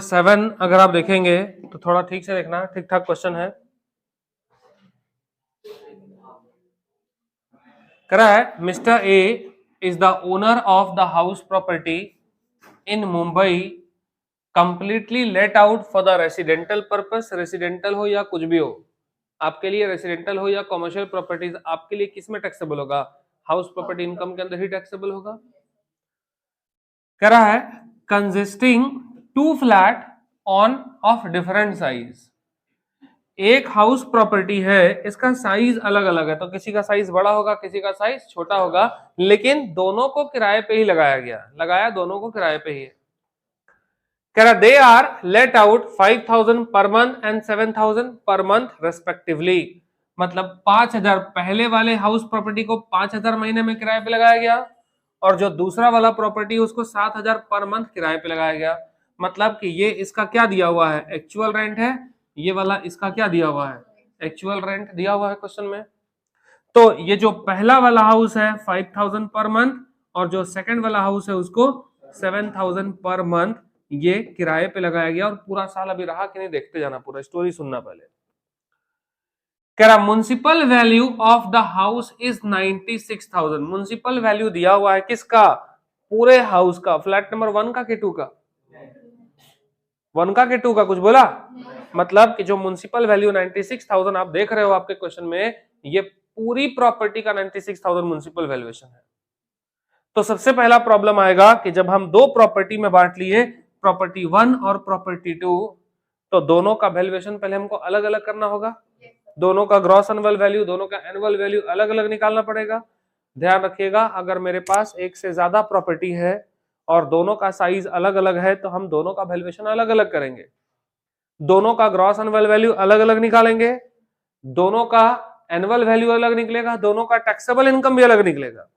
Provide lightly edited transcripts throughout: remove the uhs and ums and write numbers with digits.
7 अगर आप देखेंगे तो थोड़ा ठीक से देखना, ठीक ठाक क्वेश्चन है। कह रहा है mister A is the owner of the house property in Mumbai completely let out for the residential purpose. Residential हो या कुछ भी हो आपके लिए, रेसिडेंटल हो या कमर्शियल प्रॉपर्टीज आपके लिए किस में टैक्सेबल होगा? हाउस प्रॉपर्टी इनकम के अंदर ही टैक्सेबल होगा। कह रहा है consisting two flat on of different size. एक हाउस प्रॉपर्टी है, इसका साइज अलग अलग है, तो किसी का साइज बड़ा होगा, किसी का साइज छोटा होगा, लेकिन दोनों को किराए पे ही लगाया गया, लगाया दोनों को किराए पे ही है। कह रहा they are let out 5,000 per month and 7,000 per month respectively. मतलब 5,000 पहले वाले हाउस प्रॉपर्टी को 5,000 महीने में किराए पे लगाया गया, और जो दूसरा वाला प्रॉपर्टी उसको 7,000 पर मंथ किराए पे लगाया गया। मतलब कि ये इसका क्या दिया हुआ है? एक्चुअल रेंट है। ये वाला इसका क्या दिया हुआ है? एक्चुअल रेंट दिया हुआ है क्वेश्चन में। तो ये जो पहला वाला हाउस है 5,000 पर मंथ, और जो सेकंड वाला हाउस है उसको 7,000 पर मंथ ये किराए पे लगाया गया। और पूरा साल अभी रहा कि नहीं देखते जाना, पूरा स्टोरी सुनना पहले। कह रहा municipal value of the house is 96,000। Municipal value दिया हुआ है किसका? पूरे हाउस का। फ्लैट नंबर 1 का कि 2 का? 1 का कि 2 का? कुछ बोला? मतलब कि जो म्युनिसिपल वैल्यू 96,000 आप देख रहे हो आपके क्वेश्चन में, ये पूरी प्रॉपर्टी का 96,000 म्युनिसिपल वैल्यूएशन है। तो सबसे पहला प्रॉब्लम आएगा कि जब हम दो प्रॉपर्टी में बांट लिए, प्रॉपर्टी 1 और प्रॉपर्टी 2, तो दोनों का वैल्यूएशन पहले हमको अलग अलग करना होगा। दोनों का ग्रॉस एनुअल वैल्यू, दोनों का एनुअल वैल्यू अलग अलग निकालना पड़ेगा। ध्यान रखिएगा, अगर मेरे पास एक से ज्यादा प्रॉपर्टी है और दोनों का साइज अलग अलग है, तो हम दोनों का वैल्यूएशन अलग अलग करेंगे। दोनों का ग्रॉस एनुअल वैल्यू अलग अलग निकालेंगे, दोनों का एनुअल वैल्यू अलग निकलेगा, दोनों का टैक्सेबल इनकम भी अलग निकलेगा।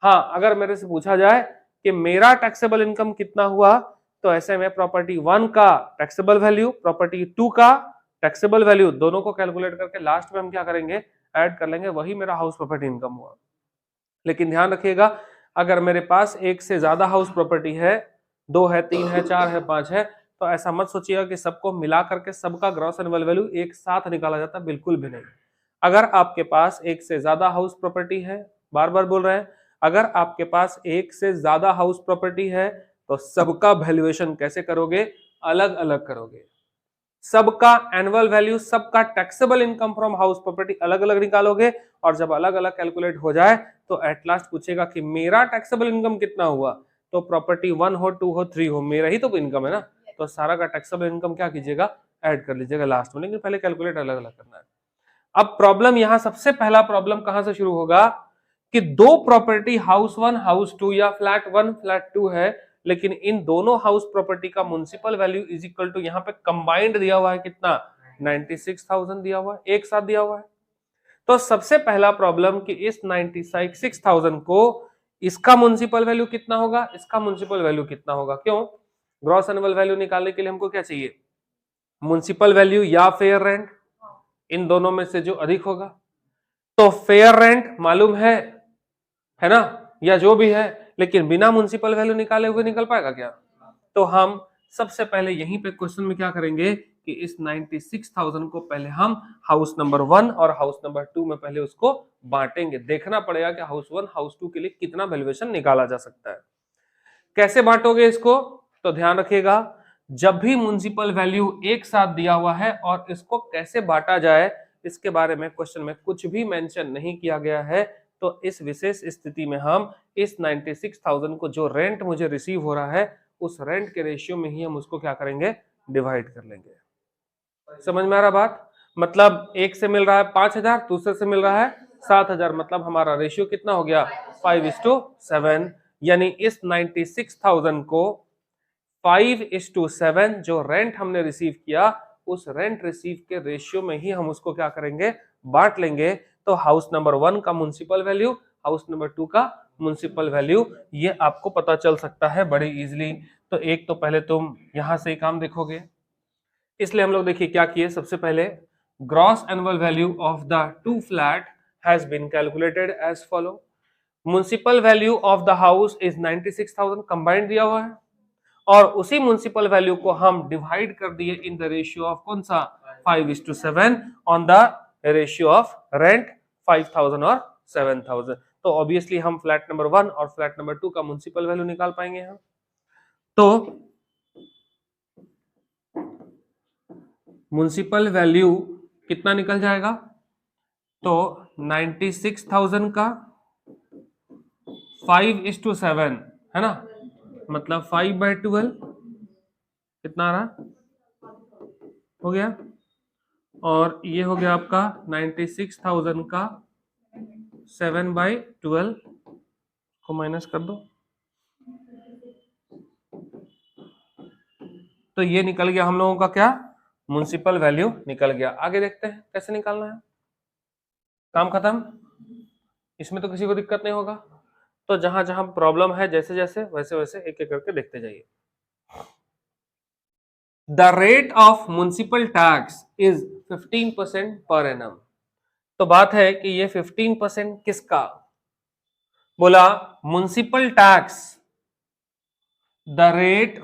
हाँ, अगर मेरे से पूछा जाए कि मेरा टैक्सेबल इनकम कितना हुआ, तो ऐसे में प्रॉपर्टी 1 का टैक्सेबल वैल्यू, प्रॉपर्टी 2 का टैक्सेबल वैल्यू, दोनों को कैलकुलेट करके लास्ट में हम क्या करेंगे? ऐड कर लेंगे, वही मेरा हाउस प्रॉपर्टी इनकम हुआ। लेकिन ध्यान रखिएगा, अगर मेरे पास एक से ज्यादा हाउस प्रॉपर्टी है, 2 है, 3 है, 4 है, 5 है, तो ऐसा मत सोचिएगा कि सबको मिला करके सबका ग्रॉस एनुअल वैल्यू एक साथ निकाला जाता है, बिल्कुल भी नहीं। अगर आपके पास एक से ज्यादा हाउस प्रॉपर्टी है, बार बार बोल रहे हैं, अगर आपके पास एक से ज्यादा हाउस प्रॉपर्टी है, तो सबका वैल्यूएशन कैसे करोगे? अलग अलग करोगे। सबका एनुअल वैल्यू, सबका taxable income from house property अलग अलग निकालोगे, और जब अलग अलग कैलकुलेट हो जाए तो एट लास्ट पूछेगा कि मेरा टैक्सेबल इनकम कितना हुआ। तो प्रॉपर्टी 1 हो, 2 हो, 3 हो, मेरा ही तो इनकम है ना, तो सारा का टैक्सेबल इनकम क्या कीजिएगा? ऐड कर लीजिएगा लास्ट में, लेकिन पहले कैलकुलेट अलग अलग करना है। अब प्रॉब्लम यहां सबसे पहला प्रॉब्लम कहां से शुरू होगा कि दो प्रॉपर्टी हाउस 1 हाउस 2 या फ्लैट 1 फ्लैट 2 है, लेकिन इन दोनों हाउस प्रॉपर्टी का municipal value is equal to, यहां पे कंबाइंड दिया हुआ है कितना? 96,000 दिया हुआ है, एक साथ दिया हुआ है। तो सबसे पहला प्रॉब्लम कि इस 96,000 को इसका म्युनिसिपल वैल्यू कितना होगा, इसका म्युनिसिपल वैल्यू कितना होगा। क्यों? ग्रॉस एनुअल वैल्यू निकालने के लिए हमको क्या चाहिए? म्युनिसिपल वैल्यू या फेयर रेंट, इन दोनों में से जो अधिक होगा। तो फेयर रेंट मालूम है ना, या जो भी है, लेकिन बिना म्युनिसिपल वैल्यू निकाले हुए निकल पाएगा क्या? तो हम सबसे पहले यहीं पे क्वेश्चन में क्या करेंगे कि इस 96,000 को पहले हम हाउस नंबर 1 और हाउस नंबर 2 में पहले उसको बांटेंगे। देखना पड़ेगा कि हाउस 1 हाउस 2 के लिए कितना वैल्यूएशन निकाला जा सकता है। कैसे बांटोगे इसको? तो ध्यान रखिएगा, जब भी म्युनिसिपल वैल्यू एक साथ दिया हुआ है और इसको कैसे बांटा जाए, इसके बारे में क्वेश्चन में कुछ भी मेंशन नहीं किया गया है। तो इस विशेष स्थिति में हम इस 96,000 को, जो रेंट मुझे रिसीव हो रहा है, उस रेंट के रेशियो में ही हम उसको क्या करेंगे? डिवाइड कर लेंगे। समझ में आ रहा बात? मतलब एक से मिल रहा है 5,000, दूसरे से मिल रहा है 7,000, मतलब हमारा रेशियो कितना हो गया? 5:7। यानी इस 96,000 को 5:7 जो रेंट हमने रिसीव किया, उस रेंट रिसीव के रेशियो में ही हम उसको क्या करेंगे? बांट लेंगे। तो हाउस नंबर 1 का म्युनिसिपल वैल्यू, हाउस नंबर 2 का म्युनिसिपल वैल्यू, ये आपको पता चल सकता है बड़ी इजीली। तो एक तो पहले तुम यहां से ही काम देखोगे, इसलिए हम लोग देखिए क्या किए। सबसे पहले gross annual value of the two flat has been calculated as follow. Municipal value of the house is 96,000 combined दिया हुआ है, और उसी म्युनिसिपल वैल्यू को हम डिवाइड कर दिए इन द रेशियो ऑफ कौन सा 5:7 on the ratio of rent 5,000 और 7,000। तो ऑब्वियसली हम फ्लैट नंबर 1 और फ्लैट नंबर 2 का म्युनिसिपल वैल्यू निकाल पाएंगे हम। तो म्युनिसिपल वैल्यू कितना निकल जाएगा? तो 96,000 का 5:7 है ना, मतलब 5/12 कितना आ रहा हो गया, और ये हो गया आपका 96,000 का 7/12 को माइनस कर दो, तो ये निकल गया हम लोगों का क्या, म्युनिसिपल वैल्यू निकल गया। आगे देखते हैं कैसे निकालना है। काम खत्म, इसमें तो किसी को दिक्कत नहीं होगा। तो जहां जहां प्रॉब्लम है जैसे जैसे वैसे वैसे एक एक करके देखते जाइए। The rate of municipal tax is 15% per annum. तो बात है कि ये 15% किसका, बोला municipal tax, the rate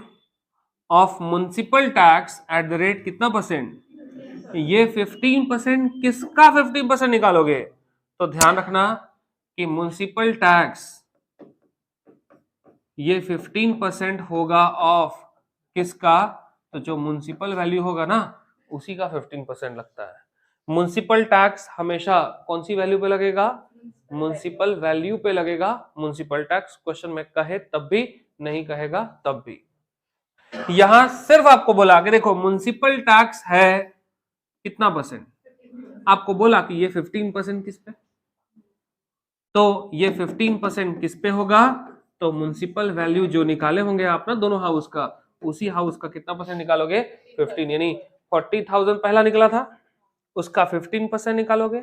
of municipal tax at the rate कितना परसेंट, ये 15% किसका 15% निकालोगे? तो ध्यान रखना कि म्युनिसिपल टैक्स ये 15% होगा ऑफ किसका, तो जो म्युनिसिपल वैल्यू होगा ना उसी का 15% लगता है। म्युनिसिपल टैक्स हमेशा कौन सी वैल्यू पे लगेगा, म्युनिसिपल वैल्यू पे लगेगा म्युनिसिपल टैक्स। क्वेश्चन में कहे तब भी, नहीं कहेगा तब भी। यहां सिर्फ आपको बोला कि देखो म्युनिसिपल टैक्स है कितना परसेंट, आपको बोला कि ये 15% किस पे, तो ये 15% किस पे होगा, तो म्युनिसिपल वैल्यू जो निकाले होंगे आप ना दोनों हाउस का, उसी हाउस का कितना परसेंट निकालोगे, 15। यानी 40,000 पहला निकला था उसका 15% निकालोगे,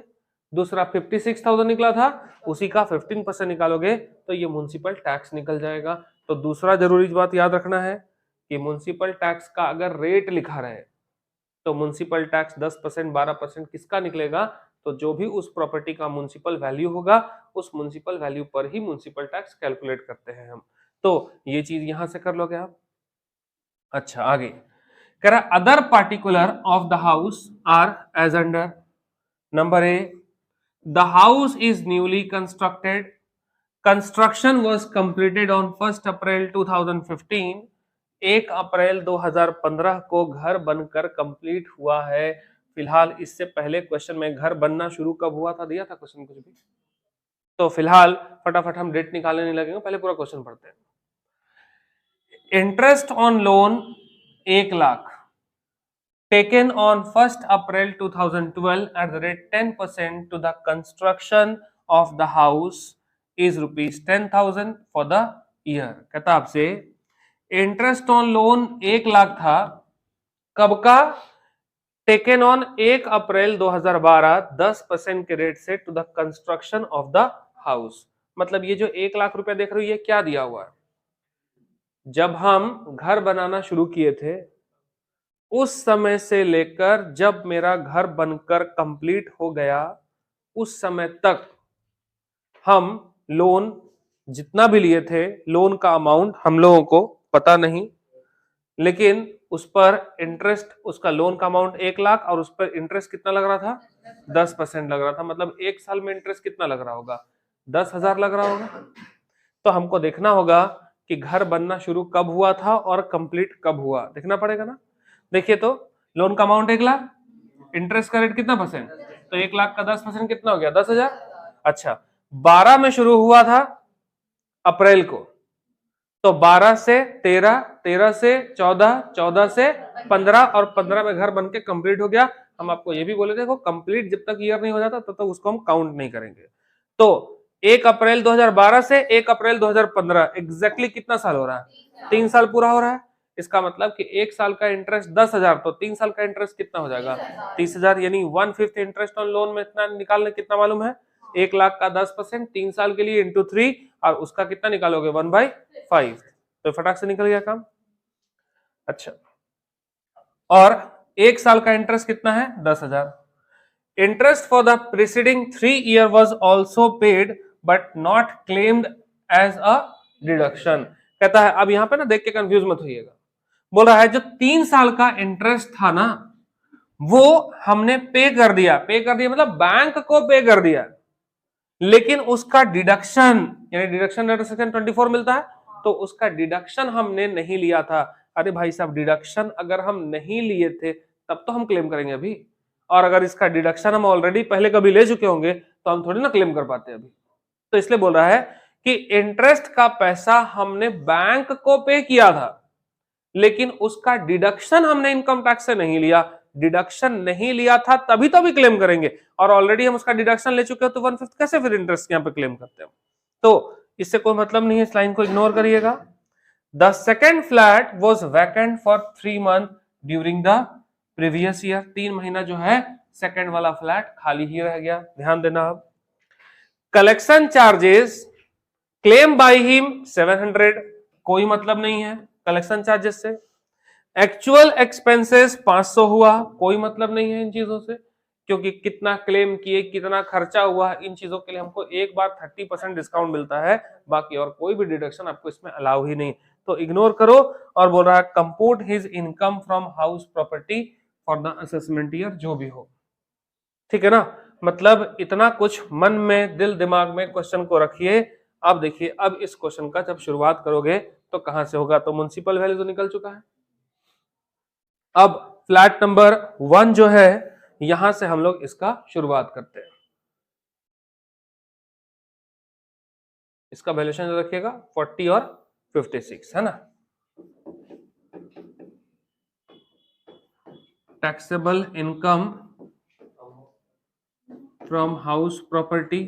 दूसरा 56,000 निकला था उसी का 15% निकालोगे, तो ये म्युनिसिपल टैक्स निकल जाएगा। तो दूसरा जरूरी बात याद रखना है कि म्युनिसिपल टैक्स का अगर रेट लिखा रहे तो म्युनिसिपल टैक्स 10% 12% किसका निकलेगा, तो जो भी उस प्रॉपर्टी का म्युनिसिपल वैल्यू होगा उस म्युनिसिपल वैल्यू पर ही म्युनिसिपल टैक्स कैलकुलेट करते हैं हम। तो ये चीज यहां से कर लोगे आप। अच्छा आगे कह रहा other particular of the house are as under. Number A, the house is newly constructed, construction was completed on 1 April 2015, 1 April 2015 को घर बनकर कंप्लीट हुआ है। फिलहाल इससे पहले क्वेश्चन में घर बनना शुरू कब हुआ था दिया था क्वेश्चन कुछ भी, तो फिलहाल फटाफट हम डेट निकालने नहीं लगेंगे, पहले पूरा क्वेश्चन पढ़ते हैं। Interest on loan 1 lakh taken on 1st April 2012 at the rate 10% to the construction of the house is rupees 10,000 for the year। कहता आपसे इंटरेस्ट ऑन लोन 1 लाख था, कब का, टेकन ऑन 1 अप्रैल 2012 10% के रेट से to the construction of the house. मतलब ये जो 1 लाख रुपया देख रहे हो ये क्या दिया हुआ है, जब हम घर बनाना शुरू किए थे उस समय से लेकर जब मेरा घर बनकर कंप्लीट हो गया उस समय तक हम लोन जितना भी लिए थे, लोन का अमाउंट हम लोगों को पता नहीं, लेकिन उस पर इंटरेस्ट, उसका लोन का अमाउंट 1 लाख और उस पर इंटरेस्ट कितना लग रहा था, 10% लग रहा था। मतलब 1 साल में इंटरेस्ट कितना लग रहा होगा, 10,000 लग रहा होगा। तो हमको देखना होगा कि घर बनना शुरू कब हुआ था और कंप्लीट कब हुआ, देखना पड़ेगा ना। देखिए तो लोन का अमाउंट 1 लाख, इंटरेस्ट का रेट कितना परसेंट, तो 1 लाख का 10% कितना हो गया, 10,000। अच्छा 12 में शुरू हुआ था अप्रैल को, तो 12 से 13, 13 से 14, 14 से 15 और 15 में घर बनके कंप्लीट हो गया। हम आपको ये भी बोले देखो कंप्लीट जब तक ईयर नहीं हो जाता तब तक उसको हम काउंट नहीं करेंगे। तो 1 अप्रैल 2012 से 1 अप्रैल 2015 एग्जैक्टली कितना साल हो रहा है, 3 साल पूरा हो रहा है। इसका मतलब कि 1 साल का इंटरेस्ट 10,000, तो 3 साल का इंटरेस्ट कितना हो जाएगा, 30,000। यानी 1/5 इंटरेस्ट ऑन लोन में इतना निकालने कितना मालूम है, 1 लाख का 10% 3 साल के लिए इंटू 3 और उसका कितना निकालोगे 1/5, तो फटाक से निकल गया काम। अच्छा और 1 साल का इंटरेस्ट कितना है 10,000। Interest for the preceding 3 years was also paid but not claimed as a deduction. कहता है, अब यहाँ पे ना देख के कंफ्यूज मत होइएगा, बोल रहा है जो 3 साल का इंटरेस्ट था ना वो हमने पे कर दिया मतलब बैंक को पे कर दिया, लेकिन उसका डिडक्शन यानी डिडक्शन अंडर सेक्शन 24 मिलता है, तो उसका डिडक्शन हमने नहीं लिया था। अरे भाई साहब, डिडक्शन अगर हम नहीं लिए थे तब तो हम क्लेम करेंगे अभी, और अगर इसका डिडक्शन हम ऑलरेडी पहले कभी ले चुके होंगे तो हम थोड़ी ना क्लेम कर पाते अभी। तो इसलिए बोल रहा है कि इंटरेस्ट का पैसा हमने बैंक को पे किया था, लेकिन उसका डिडक्शन हमने इनकम टैक्स से नहीं लिया। डिडक्शन नहीं लिया था तभी तो भी क्लेम करेंगे, और ऑलरेडी हम उसका डिडक्शन ले चुके हैं, तो 1/5 कैसे फिर इंटरेस्ट यहाँ पे क्लेम करते हैं? तो इससे कोई मतलब नहीं है, इस लाइन को इग्नोर करिएगा। The second flat was vacant for 3 months during the previous year. 3 महीना जो है सेकेंड वाला फ्लैट खाली ही रह गया, ध्यान देना। अब collection charges claim by him 700, कोई मतलब नहीं है कलेक्शन चार्जेस से। एक्चुअल एक्सपेंसेस 500 हुआ, कोई मतलब नहीं है इन चीजों से, क्योंकि कितना क्लेम किए, कितना खर्चा हुआ, इन चीजों के लिए हमको एक बार 30% डिस्काउंट मिलता है, बाकी और कोई भी डिडक्शन आपको इसमें अलाउ ही नहीं, तो इग्नोर करो। और बोल रहा है compute his income from house property for the assessment year, जो भी हो, ठीक है ना। मतलब इतना कुछ मन में, दिल दिमाग में क्वेश्चन को रखिए। अब देखिए, अब इस क्वेश्चन का जब शुरुआत करोगे तो कहां से होगा, तो म्युनिसिपल वैल्यू तो निकल चुका है। अब फ्लैट नंबर 1 जो है, यहां से हम लोग इसका शुरुआत करते हैं। इसका वैल्यूएशन रखिएगा 40 और 56, है ना। Taxable income from house property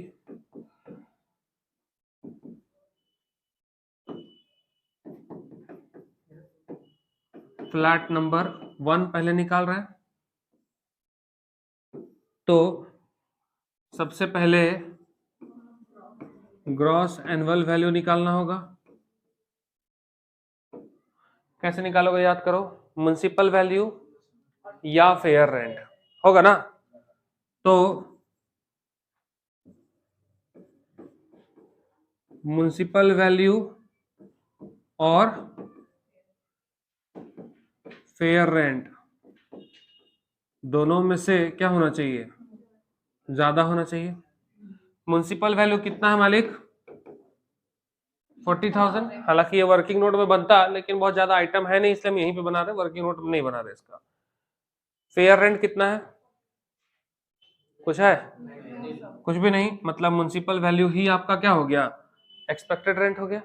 flat number 1 पहले निकाल रहे हैं, तो सबसे पहले ग्रॉस एनुअल वैल्यू निकालना होगा। कैसे निकालोगे, याद करो, म्युनिसिपल वैल्यू या फेयर रेंट होगा ना। तो म्युनिसिपल वैल्यू और फेयर रेंट दोनों में से क्या होना चाहिए, ज्यादा होना चाहिए। म्युनिसिपल वैल्यू कितना है मालिक, 40,000। हालांकि ये वर्किंग नोट में बनता, लेकिन बहुत ज्यादा आइटम है नहीं, इसलिए हम यहीं पे बना रहे, वर्किंग नोट में नहीं बना रहे इसका। फेयर रेंट कितना है, कुछ है, कुछ भी नहीं, मतलब म्युनिसिपल वैल्यू ही आपका क्या हो गया, एक्सपेक्टेड रेंट हो गया।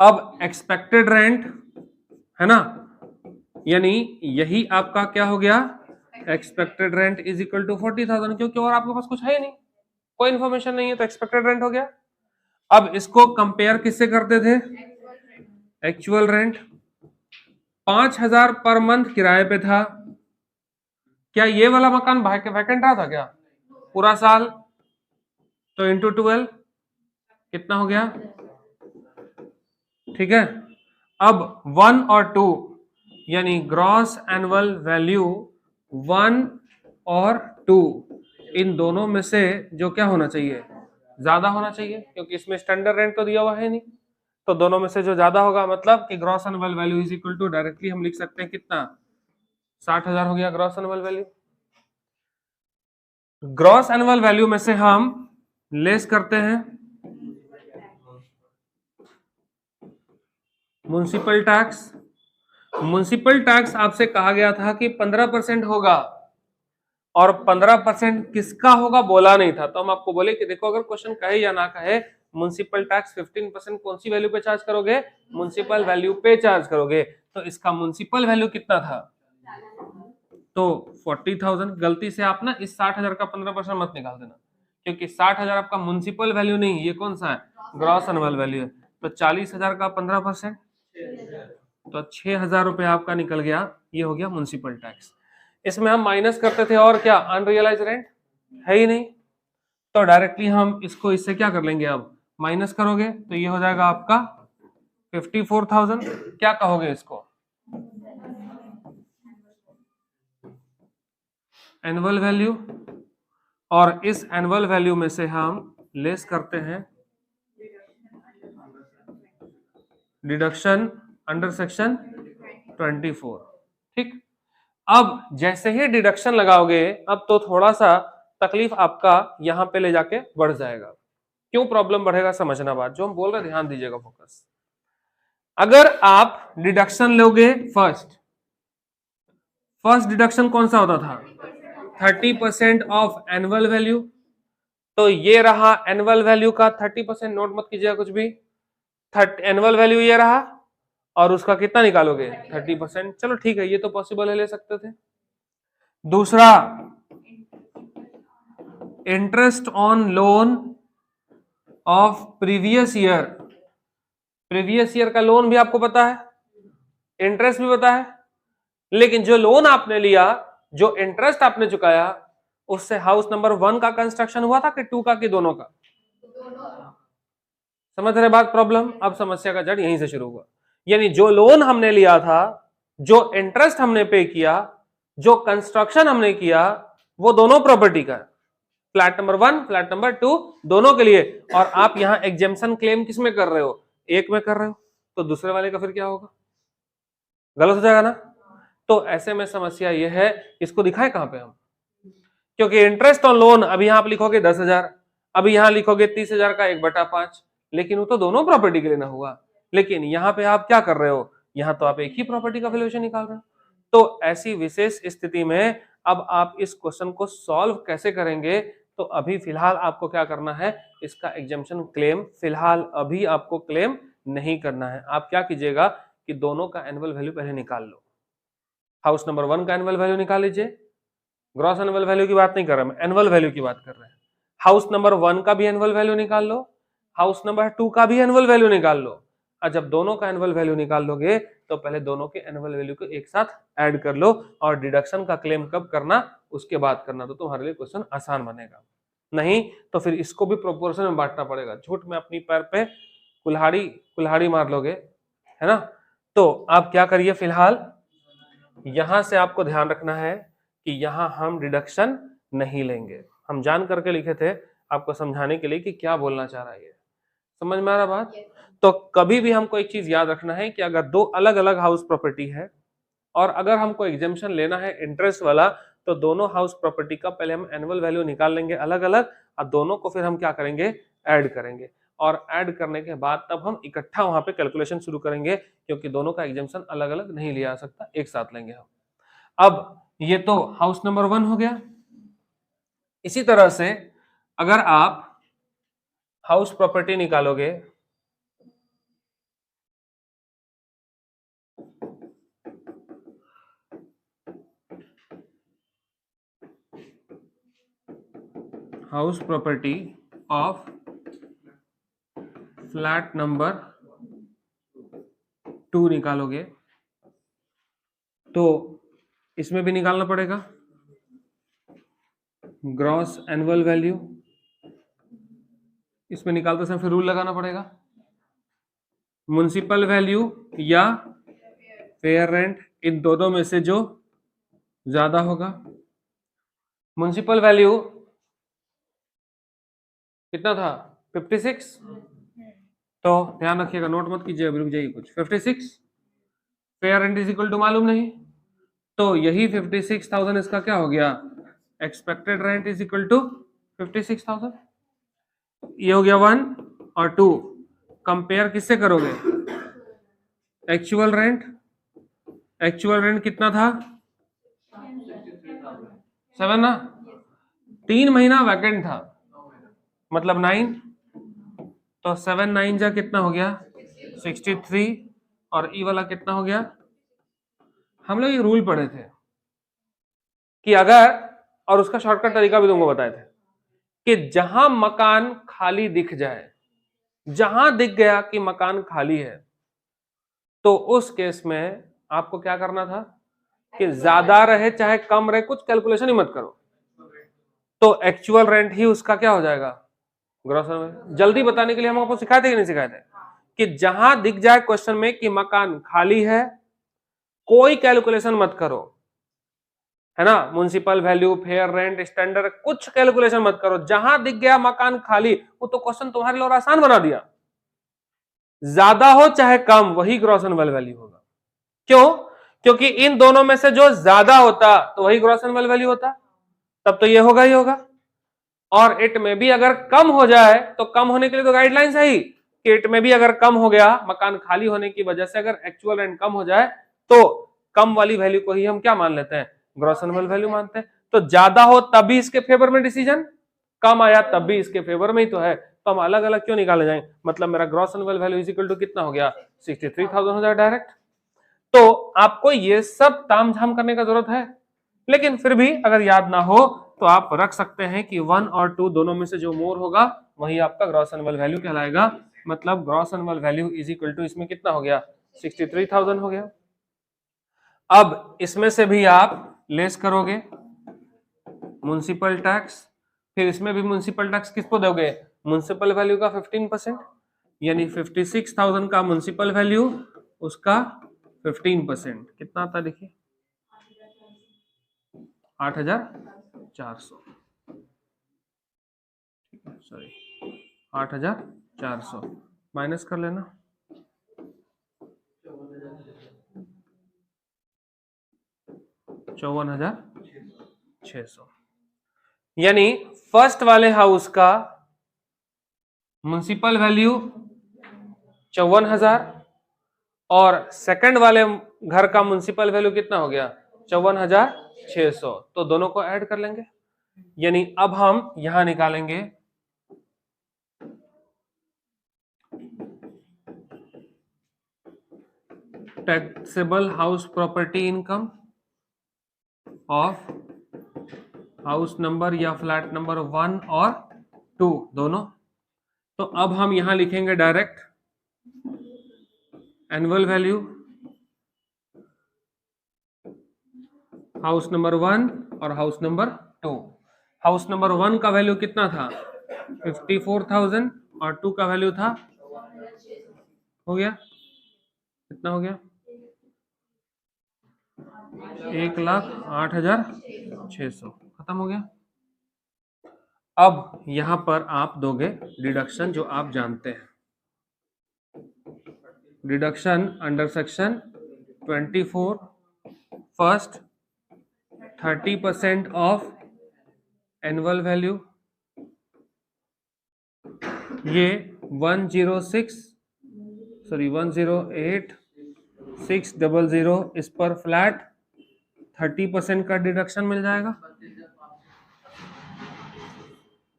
अब एक्सपेक्टेड रेंट है ना, यानी यही आपका क्या हो गया, expected rent is equal to 40,000, क्योंकि और आपके पास कुछ है ही नहीं, कोई इंफॉर्मेशन नहीं है, तो एक्सपेक्टेड रेंट हो गया। अब इसको कंपेयर किससे करते थे, एक्चुअल रेंट। 5,000 पर मंथ किराए पे था, क्या ये वाला मकान वैकेंट रहा था क्या पूरा साल, तो इंटू 12 कितना हो गया, ठीक है। अब 1 और 2 यानी ग्रॉस एनुअल वैल्यू 1 और 2, इन दोनों में से जो क्या होना चाहिए, ज्यादा होना चाहिए, क्योंकि इसमें स्टैंडर्ड रेंट तो दिया हुआ है नहीं, तो दोनों में से जो ज्यादा होगा, मतलब कि gross annual value is equal to, directly हम लिख सकते हैं कितना, 60,000 हो गया gross annual value. Gross annual value में से हम लेस करते हैं म्युनिसिपल टैक्स। म्युनिसिपल टैक्स आपसे कहा गया था कि 15% होगा, और 15% किसका होगा बोला नहीं था, तो हम आपको बोले कि देखो, अगर क्वेश्चन कहे या ना कहे, म्युनिसिपल टैक्स 15% कौन सी वैल्यू पे चार्ज करोगे, म्युनिसिपल वैल्यू पे चार्ज करोगे। तो इसका म्युनिसिपल वैल्यू कितना था, तो 40,000। गलती से आप ना इस 60,000 का 15% मत निकाल देना, क्योंकि 60,000 आपका म्युनिसिपल वैल्यू नहीं, ये कौन सा है, ग्रॉस एनुअल वैल्यू है। तो 40,000 का 15%, तो 6,000 रुपए आपका निकल गया, ये हो गया म्युनिसिपल टैक्स। इसमें हम माइनस करते थे और क्या, अनरियलाइज रेंट है ही नहीं, तो डायरेक्टली हम इसको इससे क्या कर लेंगे, अब माइनस करोगे तो ये हो जाएगा आपका 54,000। क्या कहोगे इसको, एनुअल वैल्यू, और इस एनुअल वैल्यू में से हम लेस करते हैं डिडक्शन अंडर सेक्शन 24। ठीक, अब जैसे ही डिडक्शन लगाओगे अब तो थोड़ा सा तकलीफ आपका यहां पे ले जाके बढ़ जाएगा। क्यों प्रॉब्लम बढ़ेगा समझना बात, जो हम बोल रहे हैं ध्यान दीजिएगा, फोकस। अगर आप डिडक्शन लोगे फर्स्ट डिडक्शन कौन सा होता था, 30% ऑफ एनुअल वैल्यू। तो ये रहा एनुअल वैल्यू का 30%, नोट मत कीजिएगा कुछ भी। एनुअल वैल्यू ये रहा और उसका कितना निकालोगे 30%। चलो ठीक है, ये तो पॉसिबल है, ले सकते थे। दूसरा, interest on loan of previous year. Previous year का लोन भी आपको पता है, इंटरेस्ट भी पता है, लेकिन जो लोन आपने लिया, जो इंटरेस्ट आपने चुकाया, उससे हाउस नंबर 1 का कंस्ट्रक्शन हुआ था कि 2 का, कि दोनों का? समझ रहे बात प्रॉब्लम? अब समस्या का जड़ यहीं से शुरू हुआ। यानी जो लोन हमने लिया था, जो इंटरेस्ट हमने पे किया, जो कंस्ट्रक्शन हमने किया, वो दोनों प्रॉपर्टी का, फ्लैट नंबर 1 फ्लैट नंबर 2 दोनों के लिए। और आप यहां एग्जेम्पशन क्लेम किस में कर रहे हो, एक में कर रहे हो, तो दूसरे वाले का फिर क्या होगा, गलत हो जाएगा ना। तो ऐसे में समस्या यह है, इसको दिखाए कहां पे हम, क्योंकि इंटरेस्ट ऑन लोन अभी यहां आप लिखोगे 10,000, अभी यहां लिखोगे 30,000 का 1/5, लेकिन वो तो दोनों प्रॉपर्टी के लिए ना हुआ। लेकिन यहाँ पे आप क्या कर रहे हो, यहाँ तो आप एक ही प्रॉपर्टी का वैल्यूएशन निकाल रहे हो। तो ऐसी विशेष स्थिति में अब आप इस क्वेश्चन को सॉल्व कैसे करेंगे, तो अभी फिलहाल आपको क्या करना है, इसका एग्जेम्पशन क्लेम फिलहाल अभी आपको क्लेम नहीं करना है। आप क्या कीजिएगा कि दोनों का एनुअल वैल्यू पहले निकाल लो। हाउस नंबर 1 का एनुअल वैल्यू निकाल लीजिए, ग्रॉस एनुअल वैल्यू की बात नहीं कर रहा मैं, एनुअल वैल्यू की बात कर रहे हैं। हाउस नंबर 1 का भी एनुअल वैल्यू निकाल लो, हाउस नंबर 2 का भी एनुअल वैल्यू निकाल लो। और जब दोनों का एनुअल वैल्यू निकाल लोगे तो पहले दोनों के एनुअल वैल्यू को एक साथ ऐड कर लो, और डिडक्शन का क्लेम कब करना उसके बाद करना, तो तुम्हारे लिए क्वेश्चन आसान बनेगा। नहीं तो फिर इसको भी प्रोपोर्शन में बांटना पड़ेगा, झूठ में अपनी पैर पे कुल्हाड़ी मार लोगे, है ना। तो आप क्या करिए, फिलहाल यहां से आपको ध्यान रखना है कि यहां हम डिडक्शन नहीं लेंगे। हम जान करके लिखे थे आपको समझाने के लिए कि क्या बोलना चाह रहा है, ये समझ में आ रहा बात। तो कभी भी हमको एक चीज याद रखना है कि अगर दो अलग अलग हाउस प्रॉपर्टी है और अगर हमको एग्जेम्पशन लेना है इंटरेस्ट वाला, तो दोनों हाउस प्रॉपर्टी का पहले हम एनुअल वैल्यू निकाल लेंगे अलग अलग, और दोनों को फिर हम क्या करेंगे, ऐड करेंगे। और ऐड करने के बाद तब हम इकट्ठा वहां पे कैलकुलेशन शुरू करेंगे, क्योंकि दोनों का एग्जेम्पशन अलग अलग नहीं लिया जा सकता, एक साथ लेंगे हम। अब ये तो हाउस नंबर 1 हो गया। इसी तरह से अगर आप हाउस प्रॉपर्टी निकालोगे, house property of flat number 2 निकालोगे, तो इसमें भी निकालना पड़ेगा ग्रॉस एनुअल वैल्यू। इसमें निकालते समय फिर रूल लगाना पड़ेगा, म्युनिसिपल वैल्यू या फेयर रेंट, इन दोनों में से जो ज्यादा होगा। म्युनिसिपल वैल्यू कितना था, 56। तो ध्यान रखिएगा, नोट मत कीजिएगा, रुक जाइए कुछ, 56। Fair rent is equal to मालूम नहीं, तो यही 56,000 इसका क्या हो गया, expected rent is equal to 56,000। ये हो गया 1 और 2, कंपेयर किससे करोगे, एक्चुअल रेंट। एक्चुअल रेंट कितना था, 7 ना, 3 महीना वैकेंट था, मतलब 9, तो 7 9 जा कितना हो गया 63, और ई वाला कितना हो गया। हम लोग ये रूल पढ़े थे कि अगर, और उसका शॉर्टकट तरीका भी तुमको बताए थे, कि जहां मकान खाली दिख जाए, जहां दिख गया कि मकान खाली है, तो उस केस में आपको क्या करना था कि ज्यादा रहे चाहे कम रहे, कुछ कैलकुलेशन ही मत करो, तो एक्चुअल रेंट ही उसका क्या हो जाएगा, ग्रॉस में। जल्दी बताने के लिए हम आपको सिखाए थे कि नहीं सिखाए थे, कि जहां दिख जाए क्वेश्चन में कि मकान खाली है, कोई कैलकुलेशन मत करो, है ना, municipal value, fair rent, standard, कुछ कैलकुलेशन मत करो, जहां दिख गया मकान खाली, वो तो क्वेश्चन तुम्हारे लिए और आसान बना दिया। ज्यादा हो चाहे कम, वही ग्रॉस एनुअल वैल्यू होगा। क्यों? क्योंकि इन दोनों में से जो ज्यादा होता तो वही ग्रॉस एनुअल वैल्यू होता, तब तो ये होगा ही होगा। और इट में भी अगर कम हो जाए तो कम होने के लिए तो गाइडलाइंस है ही कि इट में भी अगर कम हो गया, मकान खाली होने की वजह से अगर एक्चुअल रेंट कम हो जाए तो कम वाली वैल्यू को ही हम क्या मान लेते हैं, ग्रॉस एनुअल वैल्यू मानते हैं। तो ज्यादा हो तब भी इसके फेवर में डिसीजन, कम आया तब भी इसके फेवर में ही तो है, तो हम अलग अलग क्यों निकाले जाएंगे। मतलब मेरा gross annual value is equal to कितना हो गया, 63,000 हो जाए डायरेक्ट। तो आपको ये सब तामझाम करने का जरूरत है, लेकिन फिर भी अगर याद ना हो तो आप रख सकते हैं कि 1 और 2 दोनों में से जो मोर होगा वही आपका ग्रॉस एनुअल वैल्यू कहलाएगा। मतलब gross annual value is equal to इसमें कितना हो गया, 63,000 हो गया। अब इसमें से भी आप लेस करोगे म्युनिसिपल टैक्स, फिर इसमें भी म्युनिसिपल टैक्स किसको दोगे, म्युनिसिपल वैल्यू का 15%, यानी 56,000 का म्युनिसिपल वैल्यू, उसका 15% कितना आता है देखिए, 8,400, सॉरी 8,400 माइनस कर लेना, 54,600। यानी फर्स्ट वाले हाउस का म्युनिसिपल वैल्यू 54,000 और सेकंड वाले घर का म्युनिसिपल वैल्यू कितना हो गया, 54,600। तो दोनों को ऐड कर लेंगे, यानी अब हम यहां निकालेंगे taxable house property income of house number या फ्लैट नंबर 1 और 2 दोनों। तो अब हम यहां लिखेंगे direct annual value house number 1 और हाउस नंबर 2। हाउस नंबर 1 का वैल्यू कितना था, 54,000 और 2 का वैल्यू था, हो गया कितना हो गया, 1,08,600, खत्म हो गया। अब यहां पर आप दोगे डिडक्शन जो आप जानते हैं, deduction under section 24 first 30% of annual value, ये 108,600 इस पर फ्लैट 30% का डिडक्शन मिल जाएगा,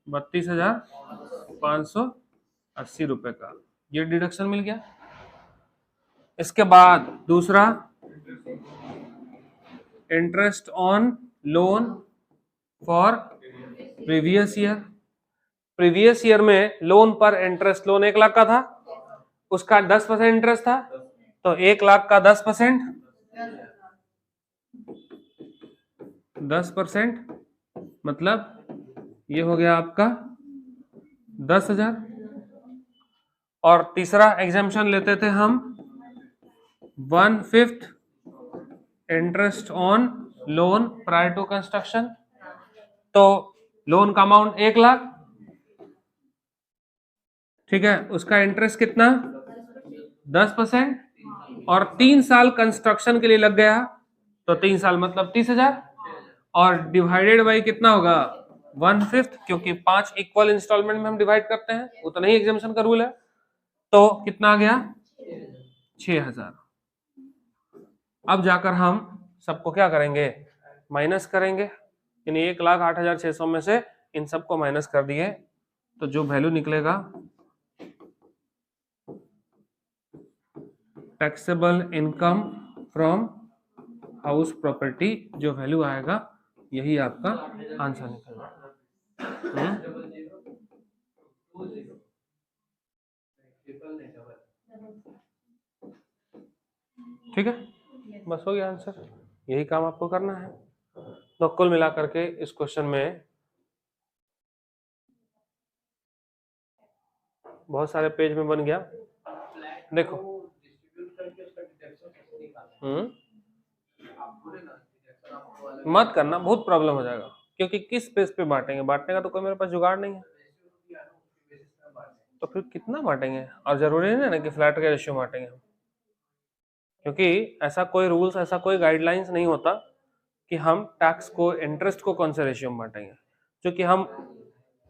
32,580 रुपए का ये डिडक्शन मिल गया। इसके बाद दूसरा interest on loan for previous year. Previous year में लोन पर इंटरेस्ट, लोन 1 लाख का था, उसका 10% इंटरेस्ट था, तो 1 लाख का 10%, 10% मतलब ये हो गया आपका 10,000। और तीसरा एग्जाम्पशन लेते थे हम 1/5 interest on loan prior to construction, तो लोन का अमाउंट 1 लाख, ठीक है, उसका इंटरेस्ट कितना 10%, और 3 साल कंस्ट्रक्शन के लिए लग गया, तो 3 साल मतलब 30,000, और डिवाइडेड बाई कितना होगा 1/5, क्योंकि 5 इक्वल इंस्टॉलमेंट में हम डिवाइड करते हैं, उतना ही एग्जाम्पशन का रूल है, तो कितना आ गया 6,000। अब जाकर हम सबको क्या करेंगे, माइनस करेंगे, यानी 1,08,600 में से इन सबको माइनस कर दिए, तो जो वैल्यू निकलेगा taxable income from house property, जो वैल्यू आएगा यही आपका आंसर निकलेगा। ठीक है, बस हो गया आंसर, यही काम आपको करना है। तो कुल मिलाकर के इस क्वेश्चन में बहुत सारे पेज में बन गया, देखो मत करना, बहुत प्रॉब्लम हो जाएगा, क्योंकि किस पेज पे बांटेंगे, बांटने का तो कोई मेरे पास जुगाड़ नहीं है। तो फिर कितना बांटेंगे? और जरूरी नहीं ना कि फ्लैट का रेशियो बांटेंगे हम, क्योंकि ऐसा कोई रूल्स, ऐसा कोई गाइडलाइंस नहीं होता कि हम टैक्स को, इंटरेस्ट को कौन से रेशियो में बांटेंगे। क्योंकि हम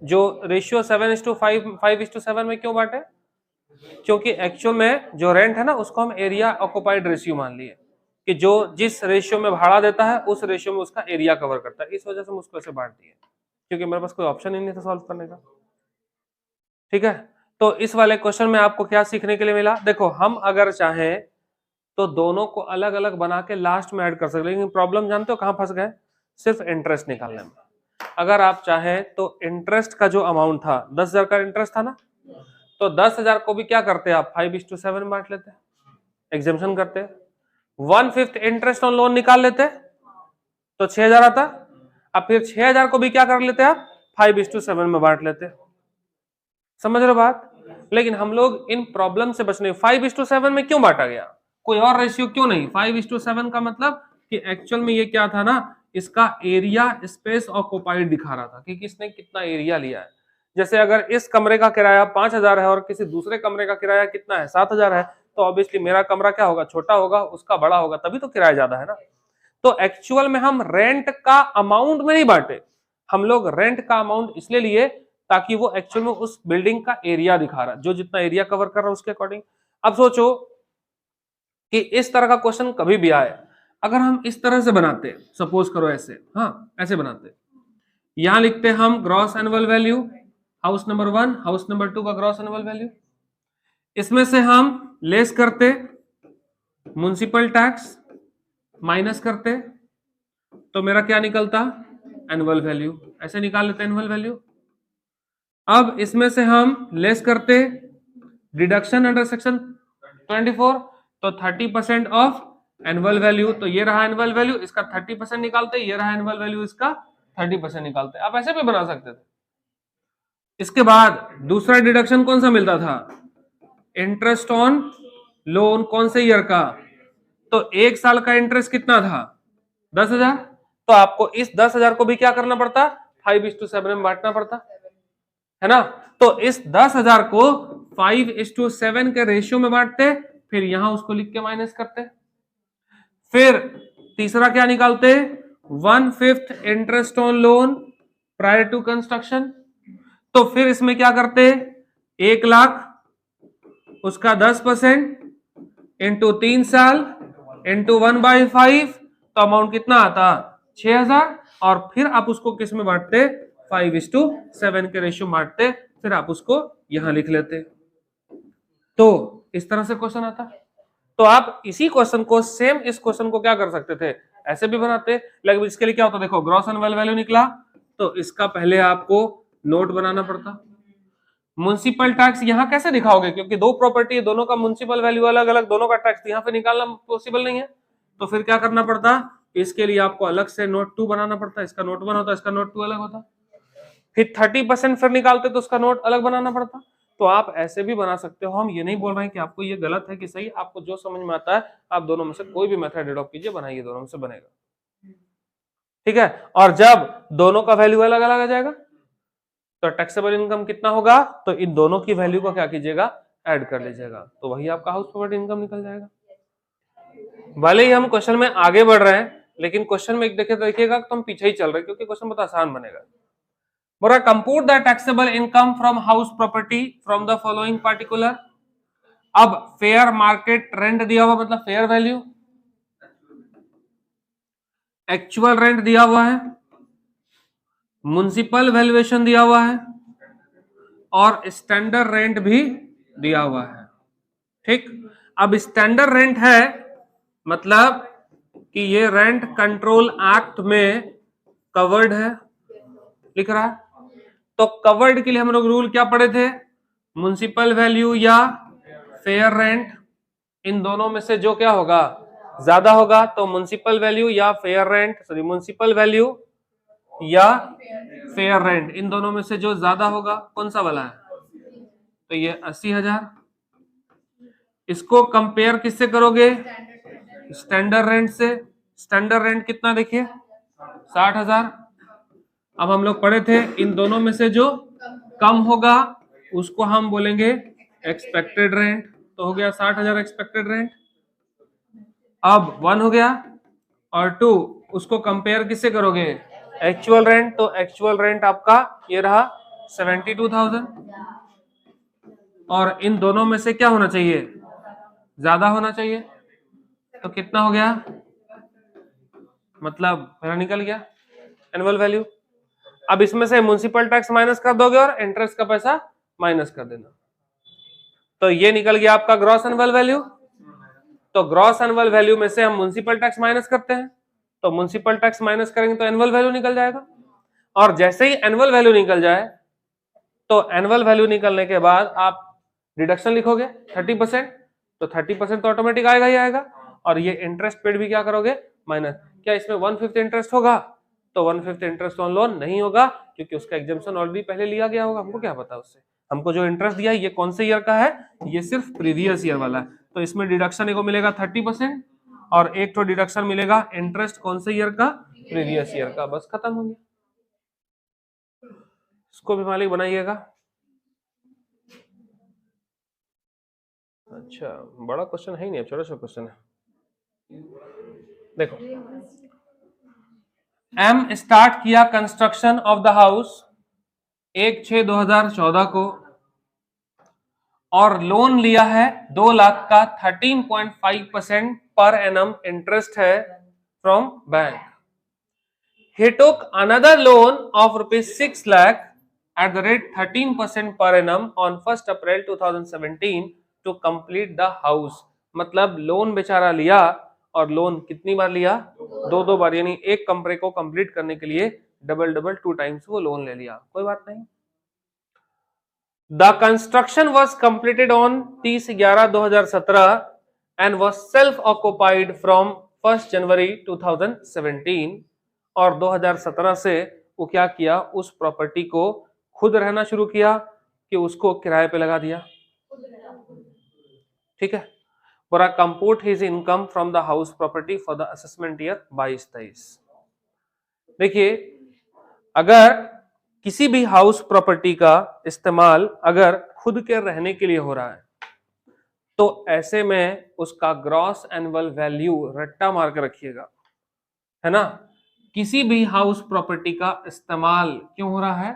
जो रेशियो 7:5, 5:7 में क्यों बांटे? क्योंकि एक्चुअल में जो रेंट है ना, उसको हम एरिया ऑक्युपाइड रेशियो मान लिए कि जो जिस रेशियो में भाड़ा देता है उस रेशियो में उसका एरिया कवर करता है, इस वजह से हम उसको ऐसे बांट दिए, क्योंकि मेरे पास कोई ऑप्शन ही नहीं था सॉल्व करने का। ठीक है, तो इस वाले क्वेश्चन में आपको क्या सीखने के लिए मिला? देखो, हम अगर चाहें तो दोनों को अलग अलग बना के लास्ट में ऐड कर सकते, लेकिन प्रॉब्लम जानते हो कहां फंस गए? सिर्फ इंटरेस्ट निकालने में। अगर आप चाहें तो इंटरेस्ट का जो अमाउंट था, 10,000 का इंटरेस्ट था ना, तो 10,000 को भी क्या करते आप? 5:7 में बांट लेते, एग्जेम्पशन करते, 1/5 इंटरेस्ट ऑन लोन निकाल लेते तो 6,000 आता। अब फिर 6,000 को भी क्या कर लेते आप? 5:7 में बांट लेते। समझ रहे हो बात? लेकिन हम लोग इन प्रॉब्लम से बचने, 5:7 में क्यों बांटा गया? कोई और रेशियो क्यों नहीं? 5:7 का मतलब कि एक्चुअल में ये क्या था ना, इसका एरिया स्पेस ऑक्युपाइड दिखा रहा था कि किसने कितना एरिया लिया है। जैसे अगर इस कमरे का किराया 5,000 है और किसी दूसरे कमरे का किराया कितना है? 7,000 है, तो ऑब्वियसली मेरा कमरा क्या होगा? छोटा होगा, उसका बड़ा होगा, तभी तो किराया ज्यादा है ना। तो एक्चुअल में हम रेंट का अमाउंट में नहीं बांटे, हम लोग रेंट का अमाउंट इसलिए लिए ताकि वो एक्चुअल में उस बिल्डिंग का एरिया दिखा रहा है, जो जितना एरिया कवर कर रहा है उसके अकॉर्डिंग। अब सोचो कि इस तरह का क्वेश्चन कभी भी आए, अगर हम इस तरह से बनाते, सपोज करो ऐसे, हाँ ऐसे बनाते, यहां लिखते हम gross annual value, house number 1, house number 2 का ग्रॉस एनुअल वैल्यू, इसमें से हम लेस करते म्युनिसिपल टैक्स, माइनस करते, तो मेरा क्या निकलता? Annual value. ऐसे निकाल लेते एनुअल वैल्यू। अब इसमें से हम लेस करते डिडक्शन अंडर सेक्शन 24, तो 30% ऑफ एनुअल वैल्यू, तो ये रहा एनुअल वैल्यू, इसका 30% निकालते, ये रहा एनुअल वैल्यू, इसका 30% निकालते। आप ऐसे भी बना सकते थे। इसके बाद दूसरा डिडक्शन कौन सा मिलता था? इंटरेस्ट ऑन लोन, कौन से ईयर का? तो एक साल का इंटरेस्ट कितना था? 10,000। तो आपको इस 10,000 को भी क्या करना पड़ता? 5:7 में बांटना पड़ता है ना। तो इस 10,000 को 5:7 के रेशियो में बांटते, फिर यहां उसको लिख के माइनस करते। फिर तीसरा क्या निकालते? 1/5 interest on loan prior to construction. तो फिर इसमें क्या करते? 1,00,000 उसका 10% इंटू 3 साल इंटू 1/5, तो अमाउंट कितना आता? 6,000। और फिर आप उसको किस में बांटते? 5:7 के रेशियो बांटते, फिर आप उसको यहां लिख लेते। तो इस तरह से क्वेश्चन आता। तो आप इसी क्वेश्चन को, सेम इस क्वेश्चन को क्या कर सकते थे? ऐसे भी बनाते, लेकिन इसके लिए क्या होता? देखो, ग्रॉस एनुअल वैल्यू निकला, तो इसका पहले आपको नोट बनाना पड़ता। म्युनिसिपल टैक्स यहां कैसे दिखाओगे? क्योंकि दो प्रॉपर्टी है, दोनों का म्युनिसिपल वैल्यू अलग अलग, दोनों का टैक्स यहां पे निकालना पॉसिबल नहीं है। तो फिर क्या करना पड़ता? इसके लिए आपको अलग से नोट 2 बनाना पड़ता। इसका नोट 1 होता, इसका नोट 2 अलग होता। फिर 30% फिर निकालते तो उसका नोट अलग बनाना पड़ता। तो आप ऐसे भी बना सकते हो। हम ये नहीं बोल रहे हैं कि आपको ये गलत है कि सही, आपको जो समझ में आता है आप दोनों में से कोई भी मेथड एडॉप्ट कीजिए, बनाइए, दोनों में से बनेगा। ठीक है, और जब दोनों का वैल्यू अलग अलग आ जाएगा तो टैक्सेबल इनकम कितना होगा? तो इन दोनों की वैल्यू को क्या कीजिएगा? ऐड कर लीजिएगा, तो वही आपका हाउस प्रॉपर्टी इनकम निकल जाएगा। भले ही हम क्वेश्चन में आगे बढ़ रहे हैं, लेकिन क्वेश्चन में एक देखिएगा तो हम पीछे ही चल रहे हैं, क्योंकि क्वेश्चन बहुत आसान बनेगा। बोला compute the taxable income from house property from the following particular. अब फेयर मार्केट रेंट दिया हुआ, मतलब फेयर वैल्यू, एक्चुअल रेंट दिया हुआ है, म्युनिसिपल वैल्यूएशन दिया हुआ है, और स्टैंडर्ड रेंट भी दिया हुआ है। ठीक, अब स्टैंडर्ड रेंट है मतलब कि ये रेंट कंट्रोल एक्ट में कवर्ड है, लिख रहा है। तो कवर्ड के लिए हम लोग रूल क्या पढ़े थे? म्युनिसिपल वैल्यू या फेयर रेंट, इन दोनों में से जो क्या होगा? ज्यादा होगा। तो म्युनिसिपल वैल्यू या fair rent, sorry municipal value या फेयर रेंट, इन दोनों में से जो ज्यादा होगा कौन सा वाला है? तो ये 80,000। इसको कंपेयर किससे करोगे? स्टैंडर्ड रेंट से। स्टैंडर्ड रेंट कितना देखिए? 60,000। अब हम लोग पढ़े थे इन दोनों में से जो कम होगा उसको हम बोलेंगे एक्सपेक्टेड रेंट, तो हो गया 60,000 एक्सपेक्टेड रेंट। अब 1 हो गया, और 2 उसको कंपेयर किससे करोगे, एक्चुअल रेंट, तो एक्चुअल रेंट आपका ये रहा 72,000, और इन दोनों में से क्या होना चाहिए, ज्यादा होना चाहिए, तो कितना हो गया, मतलब मेरा निकल गया एनुअल वैल्यू। अब इसमें से म्युनिसिपल टैक्स माइनस कर दोगे और इंटरेस्ट का पैसा माइनस कर देना, तो ये निकल गया आपका ग्रॉस एनुअल वैल्यू। तो ग्रॉस एनुअल वैल्यू में से हम म्युनिसिपल टैक्स माइनस करते हैं, तो म्युनिसिपल टैक्स माइनस करेंगे तो एनुअल वैल्यू निकल जाएगा, और जैसे ही एनुअल वैल्यू निकल जाए तो एनुअल वैल्यू निकलने के बाद आप डिडक्शन लिखोगे 30%, तो 30% तो ऑटोमेटिक आएगा ही आएगा, और ये इंटरेस्ट पेड भी क्या करोगे, माइनस। क्या इसमें 1/5 इंटरेस्ट होगा, तो 1/5 इंटरेस्ट ऑन लोन नहीं होगा, क्योंकि उसका एग्जम्पशन ऑलरेडी पहले लिया गया होगा, हमको क्या पता उससे। हमको जो इंटरेस्ट दिया है ये कौन से ईयर का है, ये सिर्फ प्रीवियस ईयर वाला है, तो इसमें डिडक्शन को मिलेगा 30%, और एक तो डिडक्शन मिलेगा इंटरेस्ट कौन से ईयर का, प्रीवियस ईयर का, बस खत्म हो गया। इसको भी मालिक बनाइएगा। अच्छा, बड़ा क्वेश्चन है ही नहीं, छोटा छोटा क्वेश्चन है। देखो, एम स्टार्ट किया कंस्ट्रक्शन ऑफ द हाउस 1/6/2014 को, और लोन लिया है 2 लाख का, 13.5% पर एनम इंटरेस्ट है from bank. He took another loan of ₹6 lakh at the rate 13% per annum on 1st April 2017 to complete the house। मतलब लोन बेचारा लिया, और लोन कितनी बार लिया, 2 बार, यानी एक कमरे को कंप्लीट करने के लिए डबल 2 टाइम्स वो लोन ले लिया, कोई बात नहीं। The construction was completed on 30/11/2017 and was self-occupied from 1st January 2017। और 2017 से वो क्या किया, उस प्रॉपर्टी को खुद रहना शुरू किया कि उसको किराए पे लगा दिया, ठीक है। पूरा compute his income from the house property for the assessment year 22-23। देखिए, अगर किसी भी हाउस प्रॉपर्टी का इस्तेमाल अगर खुद के रहने के लिए हो रहा है, तो ऐसे में उसका ग्रॉस एनुअल वैल्यू रट्टा मार के रखिएगा, है ना। किसी भी हाउस प्रॉपर्टी का इस्तेमाल क्यों हो रहा है,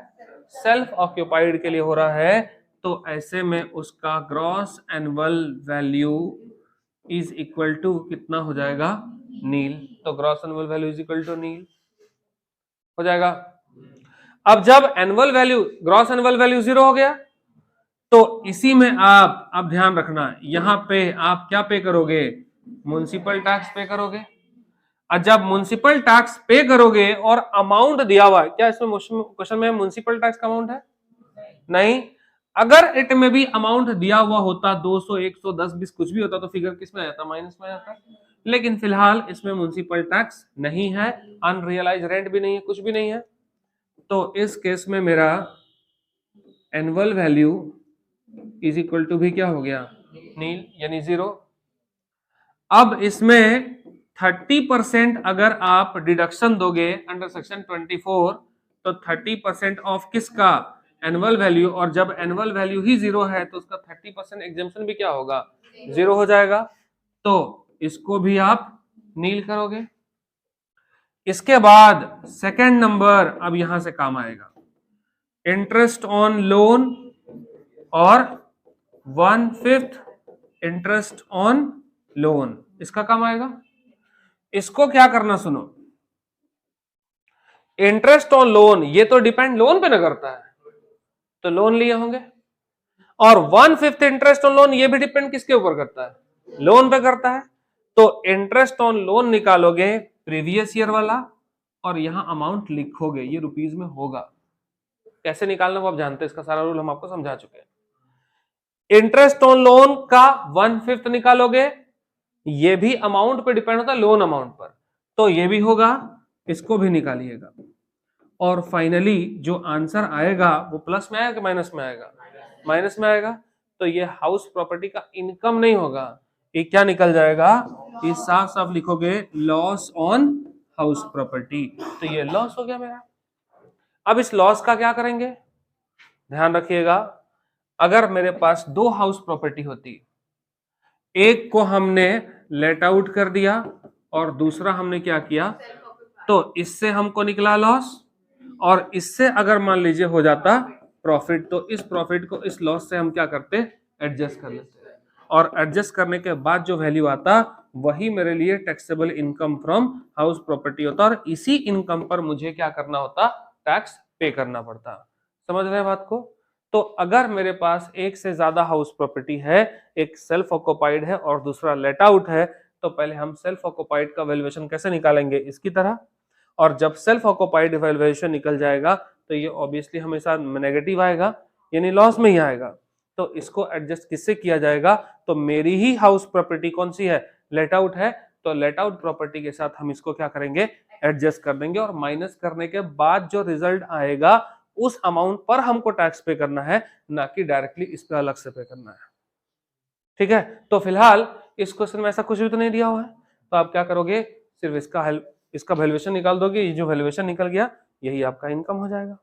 सेल्फ ऑक्यूपाइड के लिए हो रहा है, तो ऐसे में उसका gross annual value is equal to कितना हो जाएगा, नील। तो gross annual value is equal to nil हो जाएगा। अब जब annual value, gross annual value 0 हो गया, तो इसी में आप अब ध्यान रखना, यहां पे आप क्या पे करोगे, म्युनिसिपल टैक्स पे करोगे। और जब म्युनिसिपल टैक्स पे करोगे और अमाउंट दिया हुआ है, क्या इसमें क्वेश्चन में म्युनिसिपल टैक्स का अमाउंट है, नहीं। अगर इट में भी अमाउंट दिया हुआ होता 200, 110, 20 कुछ भी होता, तो फिगर किस में आ जाता, माइनस में आ जाता। लेकिन फिलहाल इसमें म्युनिसिपल टैक्स नहीं है, अनरियलाइज रेंट भी नहीं है, कुछ भी नहीं है, तो इस केस में मेरा annual value is equal to भी क्या हो गया, नील, यानी 0। अब इसमें 30% अगर आप डिडक्शन दोगे अंडर सेक्शन 24, तो 30% ऑफ किसका, एनुअल वैल्यू, और जब एनुअल वैल्यू ही 0 है तो उसका 30% एग्जेम्पशन भी क्या होगा, 0 हो जाएगा। तो इसको भी आप नील करोगे। इसके बाद सेकंड नंबर अब यहां से काम आएगा, इंटरेस्ट ऑन लोन और 1/5 इंटरेस्ट ऑन लोन, इसका काम आएगा। इसको क्या करना, सुनो, इंटरेस्ट ऑन लोन ये तो डिपेंड लोन पे ना करता है, तो लोन लिए होंगे, और 1/5 इंटरेस्ट ऑन लोन ये भी डिपेंड किसके ऊपर करता है, लोन पे करता है। तो इंटरेस्ट ऑन लोन निकालोगे प्रीवियस ईयर वाला, और यहां अमाउंट लिखोगे, ये रुपीज में होगा। कैसे निकालना वो आप जानते हैं, इसका सारा रूल हम आपको समझा चुके हैं। इंटरेस्ट ऑन लोन का 1/5 निकालोगे, ये भी अमाउंट पे डिपेंड होता है, लोन अमाउंट पर, तो ये भी होगा, इसको भी निकालिएगा। और फाइनली जो आंसर आएगा वो प्लस में आएगा कि माइनस में आएगा, माइनस में आएगा। तो ये हाउस प्रॉपर्टी का इनकम नहीं होगा, ये क्या निकल जाएगा, ये साफ साफ लिखोगे लॉस ऑन हाउस प्रॉपर्टी, तो ये लॉस हो गया मेरा। अब इस लॉस का क्या करेंगे, ध्यान रखिएगा, अगर मेरे पास दो हाउस प्रॉपर्टी होती, एक को हमने लेट आउट कर दिया और दूसरा हमने क्या किया, तो इससे हमको निकला लॉस, और इससे अगर मान लीजिए हो जाता प्रॉफिट, तो इस प्रॉफिट को इस लॉस से हम क्या करते, एडजस्ट कर लेते, और एडजस्ट करने के बाद जो वैल्यू आता वही मेरे लिए taxable income from house property होता, और इसी इनकम पर मुझे क्या करना होता, टैक्स पे करना पड़ता। समझ रहे हैं बात को? तो अगर मेरे पास एक से ज्यादा हाउस प्रॉपर्टी है, एक सेल्फ ऑक्युपाइड है और दूसरा लेट आउट है, तो पहले हम सेल्फ ऑक्युपाइड का वैल्यूएशन कैसे निकालेंगे, इसकी तरह, और जब सेल्फ ऑक्युपाइड वैल्यूएशन निकल जाएगा तो ये ऑब्वियसली हमेशा नेगेटिव आएगा, यानी लॉस में ही आएगा। तो इसको एडजस्ट किससे किया जाएगा, तो मेरी ही हाउस प्रॉपर्टी कौन सी है, लेट आउट है, तो लेट आउट प्रॉपर्टी के साथ हम इसको क्या करेंगे, एडजस्ट कर देंगे, और माइनस करने के बाद जो रिजल्ट आएगा उस अमाउंट पर हमको टैक्स पे करना है, ना कि डायरेक्टली इस पे अलग से पे करना है। ठीक है, तो फिलहाल इस क्वेश्चन में ऐसा कुछ भी तो नहीं दिया हुआ है, तो आप क्या करोगे, सिर्फ इसका वैल्यूएशन निकाल दोगे, ये जो वैल्यूएशन निकल गया यही आपका इनकम हो जाएगा।